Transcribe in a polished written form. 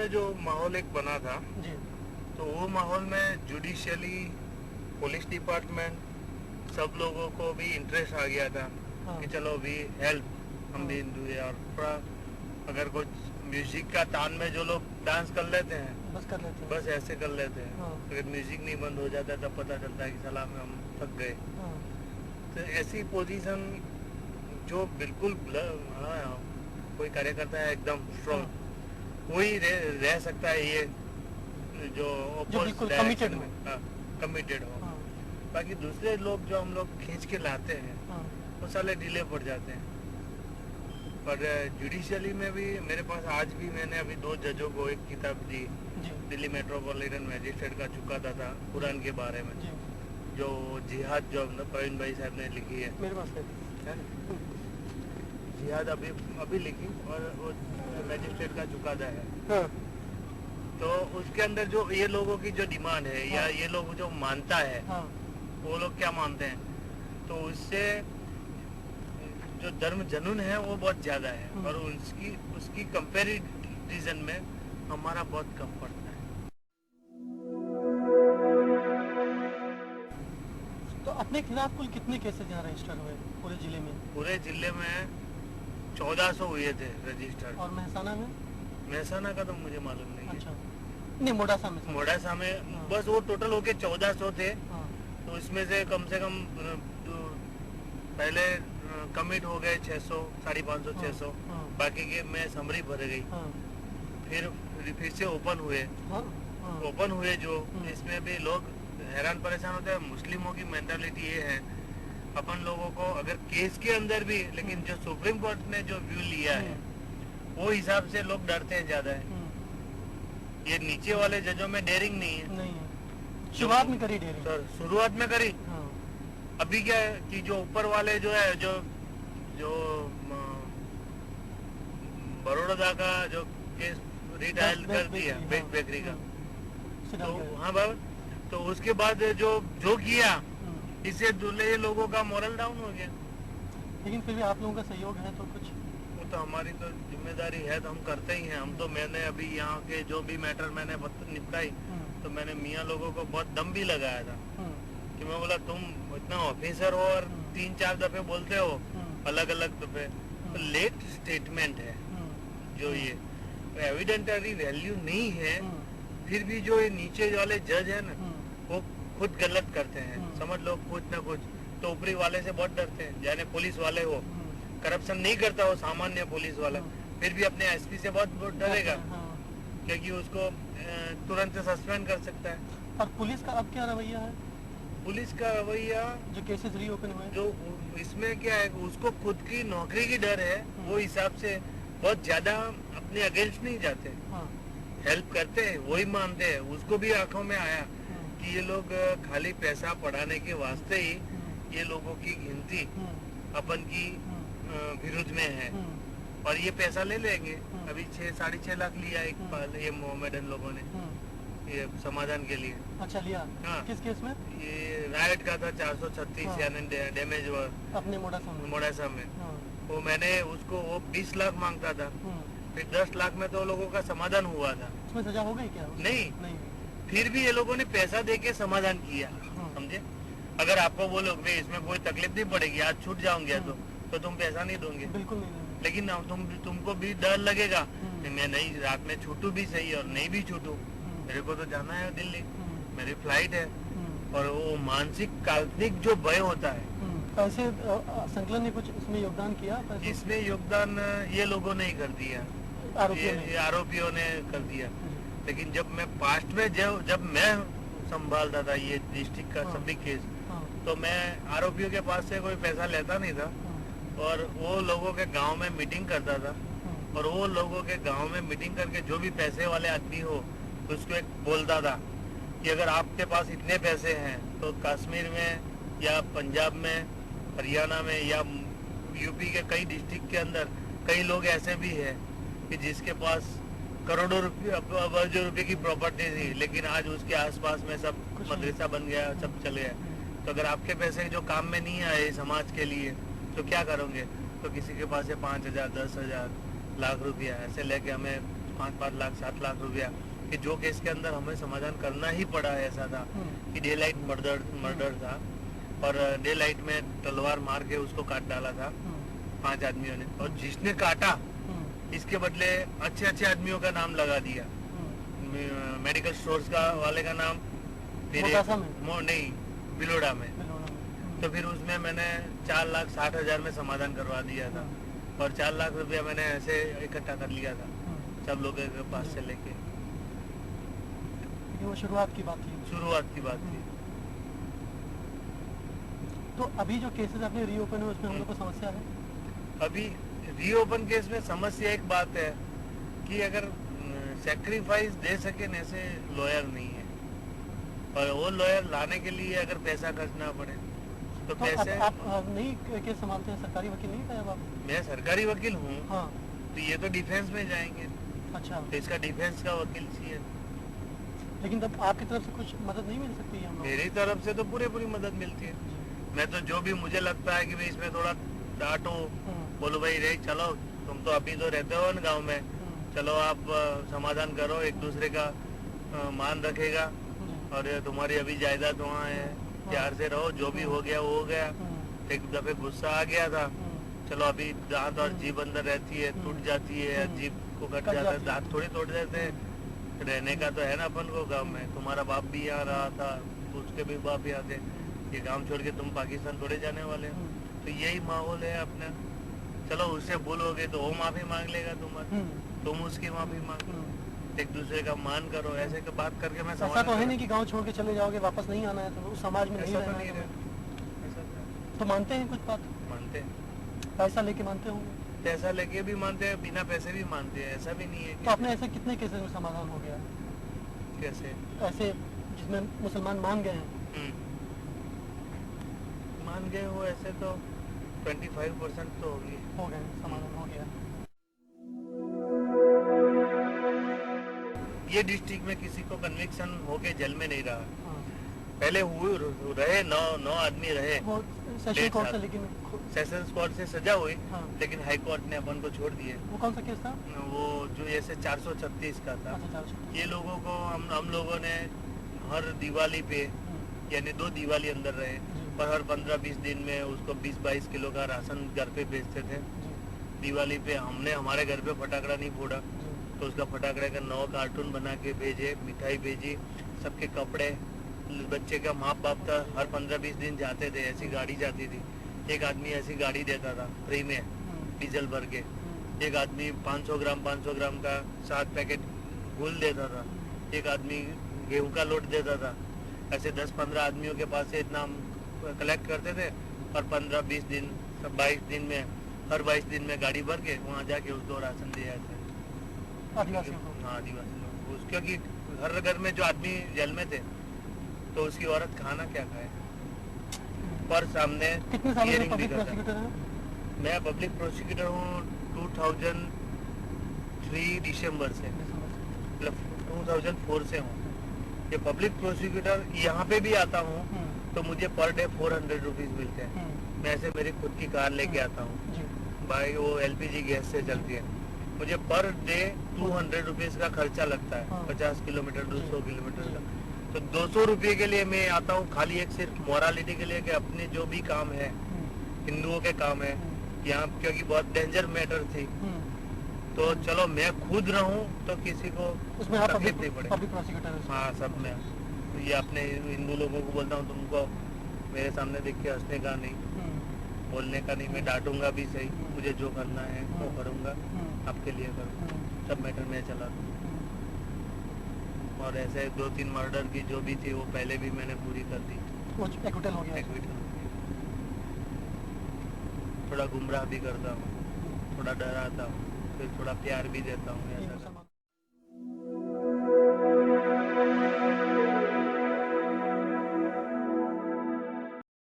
जो माहौल एक बना था जी। तो वो माहौल में जुडिशियली पुलिस डिपार्टमेंट सब लोगों को भी इंटरेस्ट आ गया था हाँ। कि चलो भी हेल्प हम भी हाँ। हिंदू है और थोड़ा अगर कुछ म्यूजिक का तान में जो लोग डांस कर लेते हैं बस कर लेते हैं। बस ऐसे कर लेते हैं। हाँ। अगर म्यूजिक नहीं बंद हो जाता है तब पता चलता है कि साला में हम थक गए। हाँ। तो ऐसी पोजीशन जो बिल्कुल हाँ, कोई कार्यकर्ता है एकदम स्ट्रॉन्ग वही रह सकता है ये जो जो अपोज बिल्कुल डायरेक्शन कमिटेड हो। में कमिटेड हो। हाँ। बाकी दूसरे लोग जो हम लोग खींच के लाते हैं हाँ। वो साले डिले पड़ जाते हैं। पर जुडिशियली में भी मेरे पास आज भी मैंने अभी 2 जजों को एक किताब दी जी। दिल्ली मेट्रोपॉलिटन मैजिस्ट्रेट का चुकादा था कुरान के बारे में जी। जो जिहाद जो प्रवीण भाई साहब ने लिखी है मेरे पास है। जिहाद अभी लिखी और वो मैजिस्ट्रेट का चुकादा है। हाँ। तो उसके अंदर जो ये लोगों की जो डिमांड है या हाँ। ये लोग जो मानता है हाँ। वो लोग क्या मानते हैं तो उससे जो धर्म जनून है वो बहुत ज्यादा है और उसकी कंपैरिजन में हमारा बहुत कम पड़ता है। तो अपने खिलाफ कुल कितने केसेस यहाँ रजिस्टर हुए पूरे जिले में? पूरे जिले में 1400 हुए थे रजिस्टर। और महसाना में? महसाना का तो मुझे मालूम नहीं अच्छा। नहीं, मोडासा में। मोडासा में हाँ। बस वो टोटल होके 1400 थे। हाँ। तो इसमें से कम पहले कमिट हो गए 600 550 हाँ। 600 हाँ। बाकी के में समरी भर गई। हाँ। फिर से ओपन हुए। हाँ। हाँ। ओपन हुए जो इसमें भी लोग हैरान परेशान होते हैं। मुस्लिमों की मेंटालिटी ये है अपन लोगों को अगर केस के अंदर भी लेकिन जो सुप्रीम कोर्ट ने जो व्यू लिया है वो हिसाब से लोग डरते हैं ज्यादा है। ये नीचे वाले जजों में डेयरिंग नहीं है। नहीं है। शुरुआत में करी डेयरिंग। सर शुरुआत में करी। हाँ। अभी क्या है कि जो ऊपर वाले जो है जो बड़ौदा का जो केस रिटायल कर दिया बेक बेकरी का तो हाँ बाबा तो उसके बाद जो किया इससे दूल्हे लोगों का मोरल डाउन हो गया। लेकिन फिर भी आप लोगों का सहयोग है तो कुछ वो तो हमारी तो जिम्मेदारी है तो हम करते ही हैं। हम तो मैंने अभी यहाँ के जो भी मैटर मैंने निपटाई तो मैंने मियाँ लोगों को बहुत दम भी लगाया था कि मैं बोला तुम इतना ऑफिसर हो और 3-4 दफे बोलते हो अलग अलग दफे तो लेट स्टेटमेंट है जो ये एविडेंटरी वैल्यू नहीं है फिर भी जो ये नीचे वाले जज है ना वो खुद गलत करते हैं। समझ लो कुछ ना कुछ तो ऊपरी वाले से बहुत डरते हैं। जाने पुलिस वाले हो करप्शन नहीं करता हो सामान्य पुलिस वाला फिर भी अपने एसपी से बहुत डरेगा क्योंकि उसको तुरंत सस्पेंड कर सकता है। और पुलिस का अब क्या रवैया है? पुलिस का रवैया जो केसेस रीओपन हुए जो इसमें क्या है उसको खुद की नौकरी की डर है वो हिसाब से बहुत ज्यादा अपने अगेंस्ट नहीं जाते। हेल्प करते हैं वही मानते हैं। उसको भी आंखों में आया कि ये लोग खाली पैसा पढ़ाने के वास्ते ही ये लोगों की गिनती अपन की विरुद्ध में है और ये पैसा ले लेंगे। अभी 6-6.5 लाख लिया एक ये मोहम्मदन लोगों ने ये समाधान के लिए। अच्छा लिया? हाँ। किस केस में? ये राइट का था 436 यानी डैमेज अपने मोडासा में। वो मैंने उसको वो 20 लाख मांगता था फिर 10 लाख में तो लोगों का समाधान हुआ था। उसमें सजा हो गई क्या? नहीं फिर भी ये लोगों ने पैसा दे के समाधान किया। समझे अगर आपको बोलो भाई इसमें कोई तकलीफ नहीं पड़ेगी आज छूट जाऊंगे तो तुम पैसा नहीं दोगे। बिल्कुल नहीं। लेकिन तुमको भी डर लगेगा मैं नहीं रात में छूटू भी सही और नहीं भी छूटू मेरे को तो जाना है दिल्ली मेरी फ्लाइट है। और वो मानसिक काल्पनिक जो भय होता है पैसे संकलन ने कुछ इसमें योगदान किया? इसमें योगदान ये लोगों ने ही कर दिया आरोपियों ने कर दिया। लेकिन जब मैं पास्ट में जब मैं संभालता था ये डिस्ट्रिक्ट का सभी केस तो मैं आरोपियों के पास से कोई पैसा लेता नहीं था और वो लोगों के गांव में मीटिंग करता था और वो लोगों के गांव में मीटिंग करके जो भी पैसे वाले आदमी हो उसको एक बोलता था कि अगर आपके पास इतने पैसे हैं तो कश्मीर में या पंजाब में हरियाणा में या यूपी के कई डिस्ट्रिक्ट के अंदर कई लोग ऐसे भी हैं कि जिसके पास करोड़ों रुपए की प्रॉपर्टी थी लेकिन आज उसके आसपास में सब मदरसा बन गया सब चल गया। तो अगर आपके पैसे जो काम में नहीं आए समाज के लिए तो क्या करोगे? तो किसी के पास है 5,000 10,000 लाख रुपया ऐसे लेके हमें 5-5 लाख 7 लाख रुपया, कि जो केस के अंदर हमें समाधान करना ही पड़ा है। ऐसा था कि डे लाइट मर्डर था और डे लाइट में तलवार मार के उसको काट डाला था 5 आदमियों ने, और जिसने काटा इसके बदले अच्छे अच्छे आदमियों का नाम लगा दिया। मेडिकल स्टोर्स का वाले का नाम, फिर नहीं बिलोड़ा में। तो फिर उसमें मैंने 4,60,000 में समाधान करवा दिया था और 4 लाख रुपया मैंने ऐसे इकट्ठा कर लिया था सब लोगों के पास से लेके। वो शुरुआत की बात थी। तो अभी जो केसेस अपने रीओपन हुए उसमें हम लोग को समस्या है? अभी रीओपन केस में समस्या एक बात है कि अगर सेक्रीफाइस दे सके न ऐसे लॉयर नहीं है, और वो लॉयर लाने के लिए अगर पैसा खर्चना पड़े तो पैसे। आप नहीं केस संभालते हैं, सरकारी वकील नहीं है आप? मैं सरकारी वकील हूँ। हाँ। तो ये तो डिफेंस में जाएंगे। अच्छा। तो इसका डिफेंस का वकील चाहिए। लेकिन तब आपकी तरफ से कुछ मदद नहीं मिल सकती है? मेरी तरफ से तो पूरी मदद मिलती है। मैं तो जो भी मुझे लगता है कि भाई इसमें थोड़ा डांटो, बोलो भाई रे चलो तुम तो अभी तो रहते हो ना गाँव में, चलो आप समाधान करो, एक दूसरे का मान रखेगा और तुम्हारी अभी जायदाद वहाँ है, प्यार से रहो, जो भी हो गया वो हो गया। एक दफे गुस्सा आ गया था, चलो अभी दांत और जीभ अंदर रहती है, टूट जाती है, जीभ को कट जाता है, दांत थोड़ी तोड़ देते हैं। रहने का तो है ना अपन को गांव में। तुम्हारा बाप भी यहाँ रहा था, उसके भी बाप यहाँ थे, ये गांव छोड़ के तुम पाकिस्तान थोड़े जाने वाले हो। तो यही माहौल है अपना। चलो उससे बोलोगे तो वो माफी मांग लेगा तुम्हारी, तुम उसकी माफी मांगो, एक दूसरे का मान करो। ऐसे का बात करके मैं ऐसा तो है नहीं कि गांव छोड़ के चले जाओगे, वापस नहीं आना है, तो उस समाज में नहीं रहना है। तो मानते हैं कुछ बात? मानते हैं। पैसा लेके मानते होंगे? पैसा लेके भी मानते हैं, बिना पैसे भी मानते हैं, ऐसा भी नहीं है। तो आपने ऐसे कितने केसेस में समाधान हो गया? कैसे? ऐसे जिसमें मुसलमान मान गए हैं? मान गए हो ऐसे तो 25% तो हो गए, समाधान हो गया। ये डिस्ट्रिक्ट में किसी को कन्विक्शन होके जेल में नहीं रहा। हाँ। पहले रहे 9 आदमी रहे सेशन कोर्ट से, लेकिन सेशंस कोर्ट से सजा हुई। हाँ। लेकिन हाई कोर्ट ने अपन को छोड़ दिए। वो कौन सा केस था? वो जो ऐसे 436 का था। अच्छा, 436। ये लोगों को हम लोगों ने हर दिवाली पे, यानी 2 दिवाली अंदर रहे, पर हर 15-20 दिन में उसको 20-22 किलो का राशन घर पे भेजते थे। दिवाली पे हमने हमारे घर पे फटाकड़ा नहीं फोड़ा, तो उसका फटाकड़े का 9 कार्टून बना के भेजे, मिठाई भेजी, सबके कपड़े, बच्चे का माँ बाप था, हर 15-20 दिन जाते थे, ऐसी गाड़ी जाती थी। एक आदमी ऐसी गाड़ी देता था फ्री में डीजल भर के। एक आदमी 500 ग्राम का 7 पैकेट गुल देता था। एक आदमी गेहूं का लोट देता था। ऐसे 10-15 आदमियों के पास से इतना हम कलेक्ट करते थे और 15-20 दिन, 22 दिन में, हर 22 दिन में गाड़ी भर के वहाँ जाके उसको राशन दिया जाता। आदिवासियों को? हाँ, आदिवासी लोग। क्योंकि हर घर में जो आदमी जेल में थे तो उसकी औरत खाना क्या खाए, पर सामने कितने साल से पब्लिक प्रोसिक्यूटर हैं? मैं पब्लिक प्रोसिक्यूटर हूँ 2003 दिसंबर से, मतलब 2004 से हूँ। ये पब्लिक प्रोसिक्यूटर यहाँ पे भी आता हूँ तो मुझे पर डे 400 रुपीज मिलते हैं। मैं ऐसे मेरी खुद की कार लेके आता हूँ भाई, वो LPG गैस से चलती है। मुझे पर डे 200 रुपीज का खर्चा लगता है, 50 किलोमीटर 200 किलोमीटर का। तो 200 रुपये के लिए मैं आता हूँ खाली एक सिर्फ मोरालिटी के लिए कि अपने जो भी काम है, हिंदुओं के काम है यहाँ, क्योंकि बहुत डेंजर मैटर थी। तो चलो मैं खुद रहूं तो किसी को उसमें तकलीफ नहीं पड़े। Public prosecutor? हाँ, सब में। तो ये अपने हिंदू लोगों को बोलता हूँ, तुमको मेरे सामने देख के हंसने का नहीं, बोलने का नहीं। मैं डांटूंगा भी सही, मुझे जो करना है वो करूँगा, आपके लिए करूँगा, सब मैटर में चला दूँ। और ऐसे 2-3 मर्डर की जो भी थी वो पहले भी मैंने पूरी कर दी। एक्विटल हो गया? थोड़ा गुमराह भी करता हूँ, थोड़ा डराता हूँ, फिर थोड़ा प्यार भी देता हूँ। ऐसा